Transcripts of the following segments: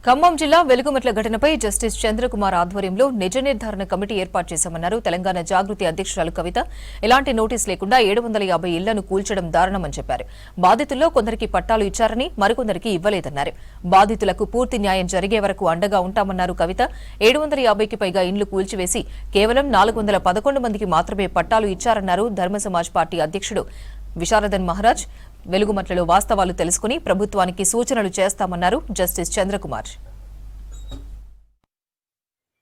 ఖమ్మం జిల్లా వెలుగుమట్ల ఘటనపై జస్టిస్ చంద్రకుమార్ ఆధ్వర్యంలో నిజ నిర్ధారణ కమిటీ ఏర్పాటు చేశామన్నారు తెలంగాణ జాగృతి అధ్యక్షురాలు కవిత. ఎలాంటి నోటీస్ లేకుండా 750 ఇళ్లను కూల్చడం దారుణమని చెప్పారు. బాధితుల్లో కొందరికి పట్టాలు ఇచ్చారని మరికొందరికి ఇవ్వలేదన్నారు. బాధితులకు పూర్తి న్యాయం జరిగే వరకు అండగా ఉంటామన్నారు కవిత. 750కి పైగా ఇండ్లు కూల్చివేసి కేవలం 411 మందికి మాత్రమే పట్టాలు ఇచ్చారన్నారు ధర్మ సమాజ్ పార్టీ అధ్యక్షుడు విశారదన్ మహారాజ్. వెలుగుమట్లలో వాస్తవాలు తెలుసుకుని ప్రభుత్వానికి సూచనలు చేస్తామన్నారు జస్టిస్ చంద్రకుమార్.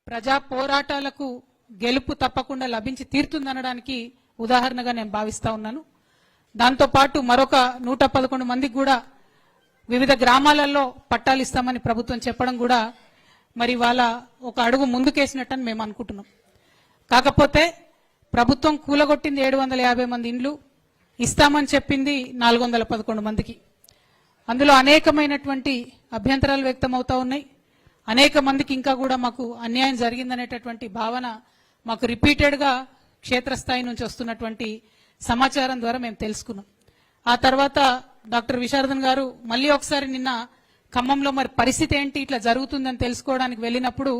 ప్రజా పోరాటాలకు గెలుపు తప్పకుండా లభించి తీరుతుందనడానికి ఉదాహరణగా నేను భావిస్తా ఉన్నాను. దాంతోపాటు మరొక 111 మందికి కూడా వివిధ గ్రామాలలో పట్టాలు ఇస్తామని ప్రభుత్వం చెప్పడం కూడా మరి వాళ్ళ ఒక అడుగు ముందుకేసినట్టని మేము అనుకుంటున్నాం. కాకపోతే ప్రభుత్వం కూలగొట్టింది 750 మంది ఇండ్లు, ఇస్తామని చెప్పింది 411 మందికి. అందులో అనేకమైనటువంటి అభ్యంతరాలు వ్యక్తమవుతా ఉన్నాయి. అనేక మందికి ఇంకా కూడా మాకు అన్యాయం జరిగిందనేటటువంటి భావన మాకు రిపీటెడ్గా క్షేత్రస్థాయి నుంచి వస్తున్నటువంటి సమాచారం ద్వారా మేము తెలుసుకున్నాం. ఆ తర్వాత డాక్టర్ విశారదన్ గారు మళ్ళీ ఒకసారి నిన్న ఖమ్మంలో మరి పరిస్థితి ఏంటి ఇట్లా జరుగుతుందని తెలుసుకోవడానికి వెళ్ళినప్పుడు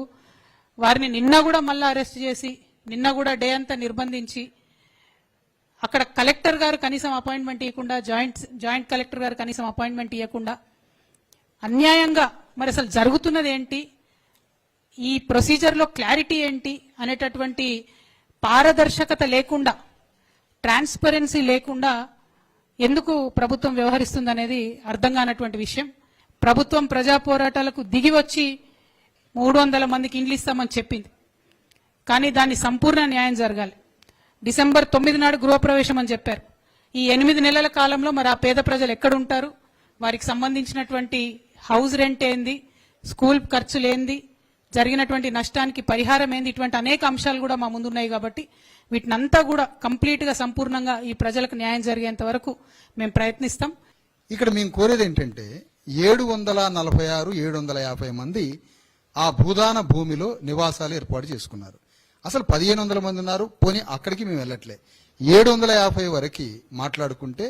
వారిని నిన్న కూడా మళ్ళీ అరెస్ట్ చేసి నిన్న కూడా డే అంతా నిర్బంధించి అక్కడ కలెక్టర్ గారు కనీసం అపాయింట్మెంట్ ఇవ్వకుండా జాయింట్ కలెక్టర్ గారు కనీసం అపాయింట్మెంట్ ఇవ్వకుండా అన్యాయంగా మరి అసలు జరుగుతున్నది ఏంటి, ఈ ప్రొసీజర్లో క్లారిటీ ఏంటి అనేటటువంటి పారదర్శకత లేకుండా, ట్రాన్స్పరెన్సీ లేకుండా ఎందుకు ప్రభుత్వం వ్యవహరిస్తుంది అనేది అర్థం కానటువంటి విషయం. ప్రభుత్వం ప్రజా పోరాటాలకు దిగి వచ్చి 300 మందికి ఇండ్లు ఇస్తామని చెప్పింది. కానీ దాన్ని సంపూర్ణ న్యాయం జరగాలి. డిసెంబర్ 9 నాడు గృహప్రవేశం అని చెప్పారు. ఈ 8 నెలల కాలంలో మరి ఆ పేద ప్రజలు ఎక్కడుంటారు, వారికి సంబంధించినటువంటి హౌస్ రెంట్ ఏంది, స్కూల్ ఖర్చులు ఏంది, జరిగినటువంటి నష్టానికి పరిహారం ఏంది, ఇటువంటి అనేక అంశాలు కూడా మా ముందున్నాయి. కాబట్టి వీటినంతా కూడా కంప్లీట్గా సంపూర్ణంగా ఈ ప్రజలకు న్యాయం జరిగేంత వరకు మేము ప్రయత్నిస్తాం. ఇక్కడ మేము కోరేది ఏంటంటే 746, 750 మంది ఆ భూదాన భూమిలో నివాసాలు ఏర్పాటు చేసుకున్నారు. అసలు 1500 మంది ఉన్నారు, పోనీ అక్కడికి మేము వెళ్ళట్లే. 750 వరకు మాట్లాడుకుంటే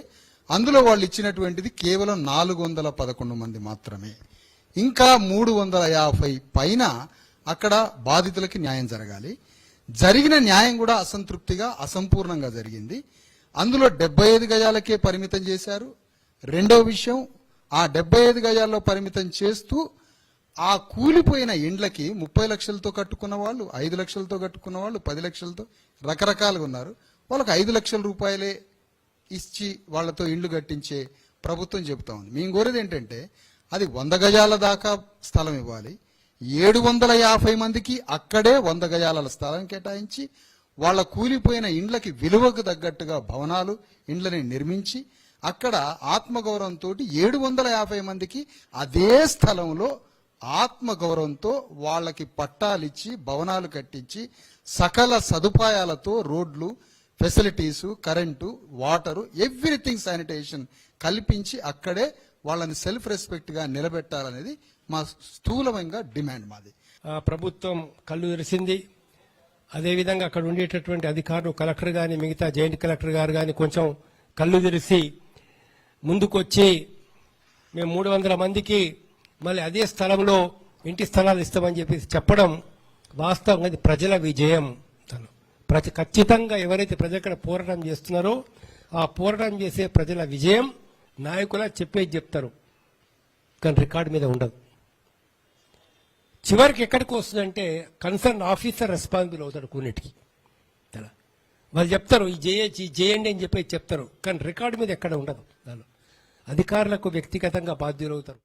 అందులో వాళ్ళు ఇచ్చినటువంటిది కేవలం 411 మంది మాత్రమే. ఇంకా 350 పైన అక్కడ బాధితులకి న్యాయం జరగాలి. జరిగిన న్యాయం కూడా అసంతృప్తిగా అసంపూర్ణంగా జరిగింది. అందులో 75 గజాలకే పరిమితం చేశారు. రెండో విషయం, ఆ 75 గజాల్లో పరిమితం చేస్తూ ఆ కూలిపోయిన ఇండ్లకి 30 లక్షలతో కట్టుకున్న వాళ్ళు, 5 లక్షలతో కట్టుకున్న వాళ్ళు, 10 లక్షలతో రకరకాలుగా ఉన్నారు. వాళ్ళకి 5 లక్షల రూపాయలే ఇచ్చి వాళ్లతో ఇండ్లు కట్టించే ప్రభుత్వం చెబుతా ఉంది. మేము కోరేది ఏంటంటే అది 100 గజాల దాకా స్థలం ఇవ్వాలి. 750 మందికి అక్కడే 100 గజాల స్థలం కేటాయించి వాళ్ళ కూలిపోయిన ఇండ్లకి విలువకు తగ్గట్టుగా భవనాలు, ఇండ్లని నిర్మించి అక్కడ ఆత్మగౌరవంతో 750 మందికి అదే స్థలంలో ఆత్మగౌరవంతో వాళ్ళకి పట్టాలిచ్చి భవనాలు కట్టించి సకల సదుపాయాలతో రోడ్లు, facilities, current, water, everything sanitation కల్పించి అక్కడే వాళ్ళని సెల్ఫ్ రెస్పెక్ట్ గా నిలబెట్టాలనేది మా స్థూలమైన డిమాండ్ మాది. ప్రభుత్వం కళ్ళు తెరిచింది. అదేవిధంగా అక్కడ ఉండేటటువంటి అధికారులు, కలెక్టర్ గాని మిగతా జాయింట్ కలెక్టర్ గారు గాని కొంచెం కళ్ళు తెరిచి ముందుకొచ్చి మేము 300 మందికి మళ్ళీ అదే స్థలంలో ఇంటి స్థలాలు ఇస్తామని చెప్పేసి చెప్పడం వాస్తవంగా అది ప్రజల విజయం. ఖచ్చితంగా ఎవరైతే ప్రజలు పోరాటం చేస్తున్నారో ఆ పోరాటం చేసే ప్రజల విజయం. నాయకుల చెప్పేది చెప్తారు కానీ రికార్డు మీద ఉండదు. చివరికి ఎక్కడికి వస్తుందంటే కన్సర్న్ ఆఫీసర్ రెస్పాన్సిబుల్ అవుతాడు కొన్నిటికి. వాళ్ళు చెప్తారు ఈ చేయండి అని చెప్పి చెప్తారు కానీ రికార్డు మీద ఎక్కడ ఉండదు. అధికారులకు వ్యక్తిగతంగా బాధ్యులు అవుతారు.